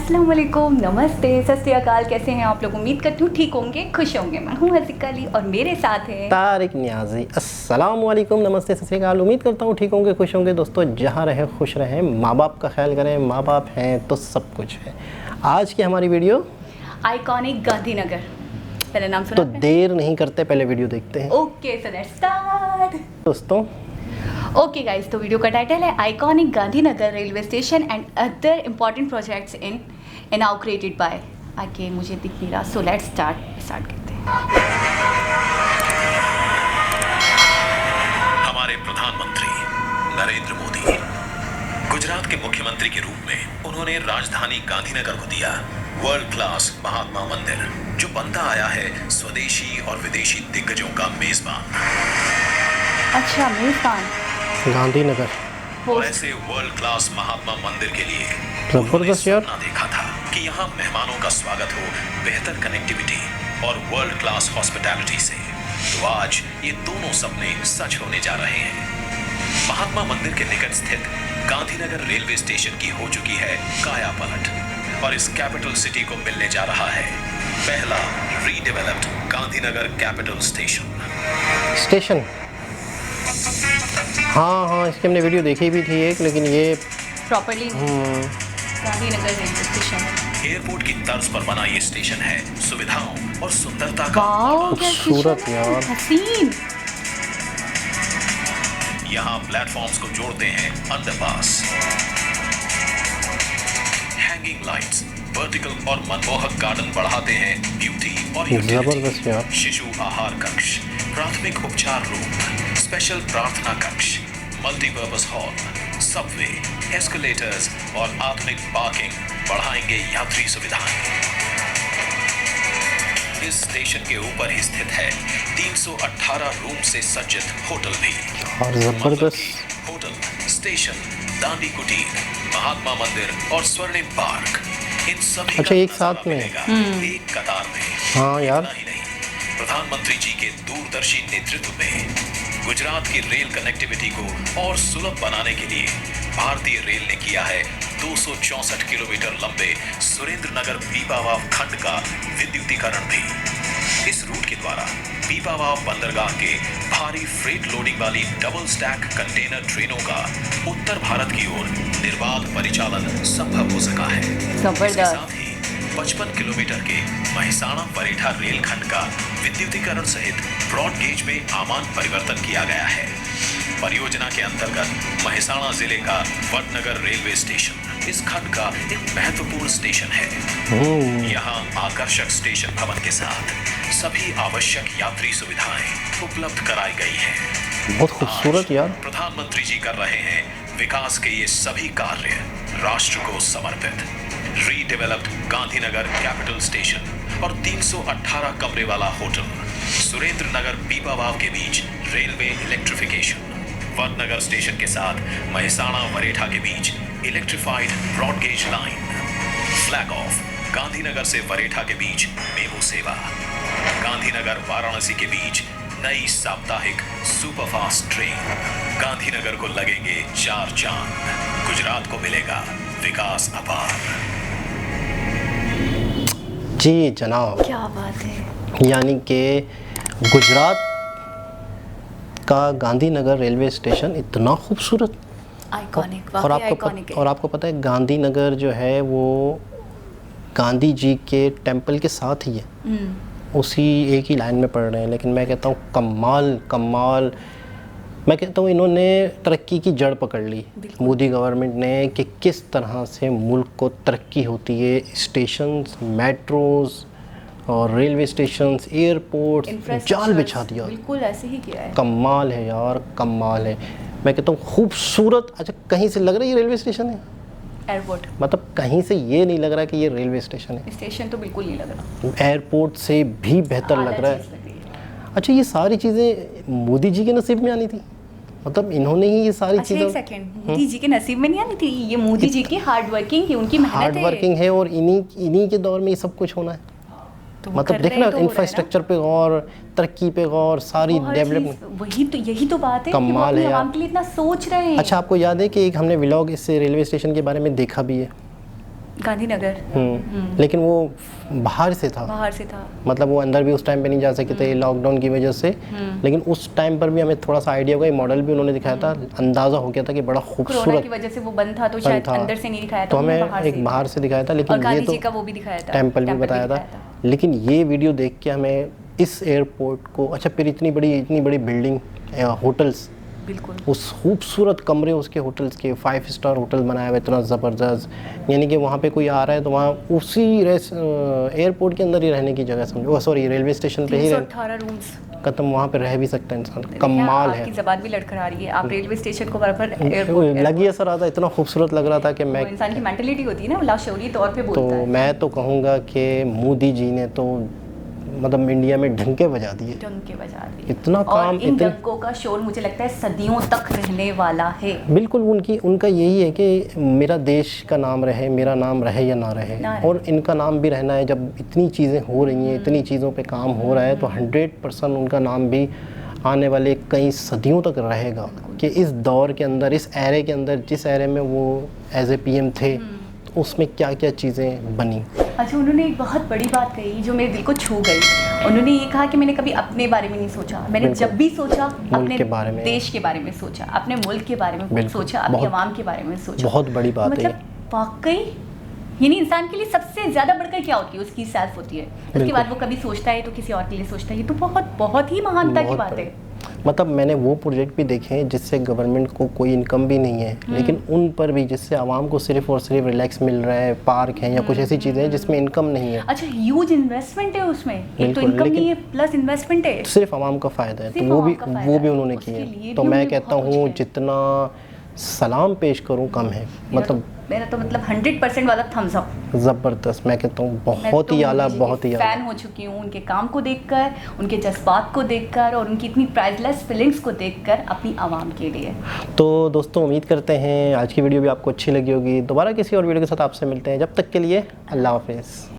अस्सलाम वालेकुम, नमस्ते, सत श्री अकाल। कैसे हैं आप लोग? उम्मीद करती हूँ ठीक होंगे, खुश होंगे। मैं हूँ हसीका अली और मेरे साथ है तारिक नियाजी। अस्सलाम वालेकुम, नमस्ते, सत श्री अकाल। उम्मीद करता हूँ ठीक होंगे, खुश होंगे। दोस्तों, जहाँ रहें खुश रहें, माँ बाप का ख्याल करें। माँ बाप हैं तो सब कुछ है। आज की हमारी वीडियो आइकॉनिक गांधीनगर। पहले नाम सुना तो आपने? देर नहीं करते, पहले वीडियो देखते हैं। Okay, so let's start. दोस्तों, ओके गाइस, तो वीडियो का टाइटल है iconic Gandhinagar railway station and other important projects inaugurated bye. आगे मुझे दिख नहीं रहा, सो लेट्स स्टार्ट करते हैं। हमारे प्रधानमंत्री नरेंद्र मोदी गुजरात के मुख्यमंत्री के रूप में उन्होंने राजधानी गांधीनगर को दिया वर्ल्ड क्लास महात्मा मंदिर, जो बनता आया है स्वदेशी और विदेशी दिग्गजों का मेजबान। अच्छा, मेजबान गांधीनगर और ऐसे वर्ल्ड क्लास महात्मा मंदिर के लिए जबरदस्त यार। सपना देखा था कि यहाँ मेहमानों का स्वागत हो बेहतर कनेक्टिविटी और वर्ल्ड क्लास हॉस्पिटैलिटी से। तो आज ये दोनों सपने सच होने जा रहे हैं। महात्मा मंदिर के निकट स्थित गांधीनगर रेलवे स्टेशन की हो चुकी है काया पलट और इस कैपिटल सिटी को मिलने जा रहा है पहला रीडेवलप्ड गांधीनगर कैपिटल स्टेशन। हाँ, इसकी हमने वीडियो देखी भी थी एक, लेकिन ये प्रॉपर्ली गांधीनगर रेलवे स्टेशन है। एयरपोर्ट की तर्ज पर बना ये स्टेशन है सुविधाओं और सुंदरता का वाओ, क्या खूबसूरत स्टेशन है, यार। हसीन। यहाँ प्लेटफॉर्म्स को जोड़ते हैं अंडरपास, हैंगिंग लाइट्स, वर्टिकल और मनमोहक गार्डन बढ़ाते हैं ब्यूटी और जबरदस्त यार। यूटिलिटी। शिशु आहार कक्ष, प्राथमिक उपचार रूम, स्पेशल प्रार्थना कक्ष, मल्टीपर्पज हॉल, सबवे, एस्केलेटर्स और आधुनिक पार्किंग बढ़ाएंगे यात्री सुविधाएं। इस स्टेशन के ऊपर ही स्थित है 318 रूम से सज्जित होटल भी। और जबरदस्त होटल, स्टेशन, दांडी कुटीर, महात्मा मंदिर और स्वर्णिम पार्क, इन सभी अच्छा, का एक साथ नजारा में? मिलेगा एक कतार में। हाँ यार। इतना ही नहीं, प्रधानमंत्री जी के दूरदर्शी नेतृत्व में गुजरात की रेल कनेक्टिविटी को और सुलभ बनाने के लिए भारतीय रेल ने किया है 264 किलोमीटर लंबे सुरेंद्र नगर पीपावाव खंड का विद्युतीकरण भी। इस रूट के द्वारा पीपावाव बंदरगाह के भारी फ्रेट लोडिंग वाली डबल स्टैक कंटेनर ट्रेनों का उत्तर भारत की ओर निर्बाध परिचालन संभव हो सका है। इसके साथ ही 55 किलोमीटर के महिसाणा परेठा रेलखंड का विद्युतीकरण सहित ब्रॉड गेज में आमान परिवर्तन किया गया है। परियोजना के अंतर्गत महिसाणा जिले का वडनगर रेलवे स्टेशन इस खंड का एक महत्वपूर्ण स्टेशन है। यहाँ आकर्षक स्टेशन भवन के साथ सभी आवश्यक यात्री सुविधाएं उपलब्ध कराई गई हैं। बहुत खूबसूरत यार। प्रधानमंत्री जी कर रहे हैं विकास के ये सभी कार्य राष्ट्र को समर्पित। रीडेवलप्ड गांधीनगर कैपिटल स्टेशन और 318 कमरे वाला होटल, सुरेंद्र नगर पीपावाव के बीच रेलवे इलेक्ट्रिफिकेशन, वडनगर स्टेशन के साथ महिसाणा वरेठा के बीच electrified broad gauge line, flag off Gandhinagar से वरेठा के बीच मेमू सेवा, गांधीनगर वाराणसी के बीच नई साप्ताहिक सुपरफास्ट ट्रेन। गांधीनगर को लगेंगे 4 चांद, गुजरात को मिलेगा विकास अपार। जी जनाब, क्या बात है। यानी कि गुजरात का गांधीनगर रेलवे स्टेशन इतना खूबसूरत, आइकॉनिक, और वाकई आइकॉनिक है। और आपको पता है गांधीनगर जो है वो गांधी जी के टेंपल के साथ ही है, उसी एक ही लाइन में पड़ रहे हैं। लेकिन मैं कहता हूँ कमाल, मैं कहता हूँ इन्होंने तरक्की की जड़ पकड़ ली, मोदी गवर्नमेंट ने, कि किस तरह से मुल्क को तरक्की होती है। स्टेशंस, मेट्रोज और रेलवे स्टेशंस, एयरपोर्ट्स, जाल बिछा दिया। बिल्कुल ऐसे ही किया है। कमाल है यार, कमाल है। मैं कहता हूँ खूबसूरत। अच्छा, कहीं से लग रहा है ये रेलवे स्टेशन है? एयरपोर्ट मतलब कहीं से ये नहीं लग रहा कि ये रेलवे स्टेशन है। स्टेशन तो बिल्कुल नहीं लग रहा, एयरपोर्ट से भी बेहतर लग रहा है। अच्छा, ये सारी चीज़ें मोदी जी के नसीब में आनी थी? मतलब इन्होंने ही ये सारी अच्छा, चीज़ें। एक सेकंड, मोदी जी के नसीब में नहीं आनी थी? ये मोदी जी की हार्ड वर्किंग है, उनकी मेहनत है। हार्ड वर्किंग है और इन्हीं के दौर में ये सब कुछ होना है। तो मतलब देखना, इंफ्रास्ट्रक्चर पे गौर, तरक्की पे गौर, सारी डेवलपमेंट। वही तो, यही तो बात है कि वो कमाल अपने है आवाम यार। के लिए इतना सोच रहे हैं। अच्छा, आपको याद है कि एक हमने व्लॉग इस रेलवे स्टेशन के बारे में देखा भी है? गांधीनगर। लेकिन वो बाहर से था, मतलब वो अंदर भी उस टाइम पे नहीं जा सके थे लॉकडाउन की वजह से। लेकिन उस टाइम पर भी हमें थोड़ा सा आइडिया होगा, मॉडल भी उन्होंने दिखाया था, अंदाज़ा हो गया था कि बड़ा खूबसूरत, कोरोना की वजह से वो बंद था तो शायद अंदर से नहीं दिखाया था, तो हमें एक बाहर से दिखाया था। लेकिन ये तो का वो भी दिखाया था, टेम्पल भी बताया था। लेकिन ये वीडियो देख के हमें इस एयरपोर्ट को, अच्छा फिर इतनी बड़ी बिल्डिंग, होटल्स, बिल्कुल उस खूबसूरत कमरे उसके होटल्स के, 5 स्टार होटल बनाया हुआ इतना ज़बरदस्त, यानी कि वहाँ पे कोई आ रहा है तो वहाँ उसी एयरपोर्ट के अंदर ही रहने की जगह समझो, सॉरी रेलवे स्टेशन पे ही 318 रूम्स खत्म, वहाँ पे रह भी सकता है इंसान। कमाल है, आपकी ज़बान भी लड़खड़ा रही है, आप रेलवे स्टेशन को बराबर लगी ऐसा रहा था, इतना खूबसूरत लग रहा था कि मैं, इंसान की मेंटलिटी होती है ना, लाशऊरी तौर पे बोलता है। तो मैं तो कहूँगा कि मोदी जी ने तो मतलब इंडिया में डंके बजा दिए, इतना काम, इन डंकों का शोर मुझे लगता है सदियों तक रहने वाला है। बिल्कुल, उनका यही है कि मेरा देश का नाम रहे, मेरा नाम रहे या ना रहे, और इनका नाम भी रहना है। जब इतनी चीज़ें हो रही हैं, इतनी चीज़ों पे काम हो रहा है, तो 100% उनका नाम भी आने वाले कई सदियों तक रहेगा कि इस दौर के अंदर, इस एरे के अंदर, जिस एरे में वो एज ए PM थे, तो उसमें क्या क्या चीज़ें बनी। अच्छा, उन्होंने एक बहुत बड़ी बात कही जो मेरे दिल को छू गई। उन्होंने ये कहा कि मैंने कभी अपने बारे में नहीं सोचा, मैंने जब भी सोचा अपने बारे में, देश के बारे में सोचा, अपने मुल्क के बारे में सोचा, अपनी आवाम के बारे में सोचा। बहुत बड़ी बात है, मतलब वाकई यानी इंसान के लिए सबसे ज़्यादा बढ़कर क्या होती है, उसकी सेल्फ होती है। उसके बाद वो कभी सोचता है तो किसी और के लिए सोचता है। ये तो बहुत बहुत ही महानता की बात है। मतलब मैंने वो प्रोजेक्ट भी देखे हैं जिससे गवर्नमेंट को कोई इनकम भी नहीं है, लेकिन उन पर भी जिससे आवाम को सिर्फ और सिर्फ रिलैक्स मिल रहा है, पार्क है या कुछ ऐसी चीज़ें हैं जिसमें इनकम नहीं है। अच्छा, ह्यूज इन्वेस्टमेंट है उसमें, एक तो इनकम नहीं है प्लस इन्वेस्टमेंट है, सिर्फ आवाम का फ़ायदा है, तो वो भी उन्होंने किए। तो मैं कहता हूँ जितना सलाम पेश करूँ कम है। मतलब मेरा तो मतलब 100% वाला थम्स अप, ज़बरदस्त, मैं कहता हूँ बहुत ही आला, बहुत ही फ़ैन हो चुकी हूँ उनके काम को देखकर, उनके जज्बात को देखकर और उनकी इतनी प्राइसलेस फीलिंग्स को देखकर अपनी आवाम के लिए। तो दोस्तों, उम्मीद करते हैं आज की वीडियो भी आपको अच्छी लगी होगी। दोबारा किसी और वीडियो के साथ आपसे मिलते हैं, जब तक के लिए अल्लाह हाफ़िज़।